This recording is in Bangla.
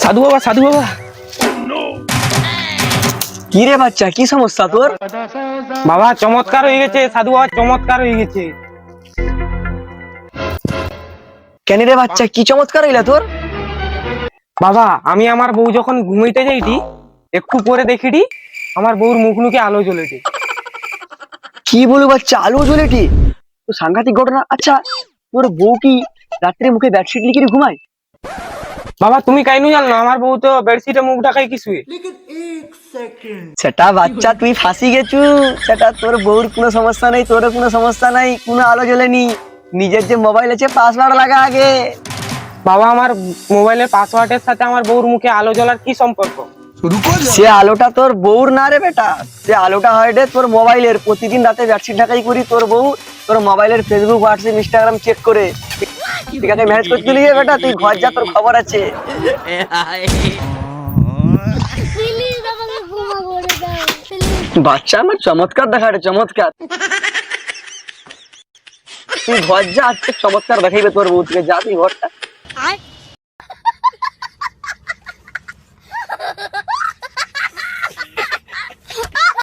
সাধু বাবা, সাধু বাবা। কি রে বাচ্চা, কি সমস্যা তোর? বাবা চমৎকার হয়ে গেছে, সাধু বাবা চমৎকার হয়ে গেছে। কেন রে বাচ্চা, কি চমৎকার হইলা তোর? বাবা আমি আমার বউ যখন ঘুমাইতে যাইটি, একটু পরে দেখিটি আমার বউর মুখ লুকে আলো জ্বলেছে। কি বলবো বাচ্চা, আলো জ্বলেটি? তো সাংঘাতিক ঘটনা। আচ্ছা, তোর বউ কি রাত্রে মুখে বেডশিট লিখে ঘুমায়? বাবা তুমি কাইনু জানো না, আমার বউ তো বেডশিটে মুখ ঢাকাই কি শুয়ে। সেটা বাচ্চা তুই ফাঁসি গেছু। সেটা তোর বউর কোনো সমস্যা নেই, তোর কোনো সমস্যা নাই, কোনো আলো জ্বলেনি। নিজের যে মোবাইল আছে পাসওয়ার্ড লাগা আগে। বাবা আমার মোবাইলের পাসওয়ার্ডের সাথে আমার বউর মুখে আলো জ্বলার কি সম্পর্ক? সে আলোটা তোর বউর না রে বেটা, সে আলোটা হয় রে তোর মোবাইলের। প্রতিদিন রাতে বেডশিট ঢাকাই করি তোর বউ তোর মোবাইলের ফেসবুক, হোয়াটসঅ্যাপ, ইনস্টাগ্রাম চেক করে। ঠিক আছে, ম্যানেজ করতে গেলি বেটা, তুই ঘর যা, তোর খবর আছে। বাচ্চা আমার চমৎকার দেখাটে, চমৎকার। তুই ঘর যা, আজকে চমৎকার দেখাইবে তোর বউ, থেকে যা তুই ঘরটা।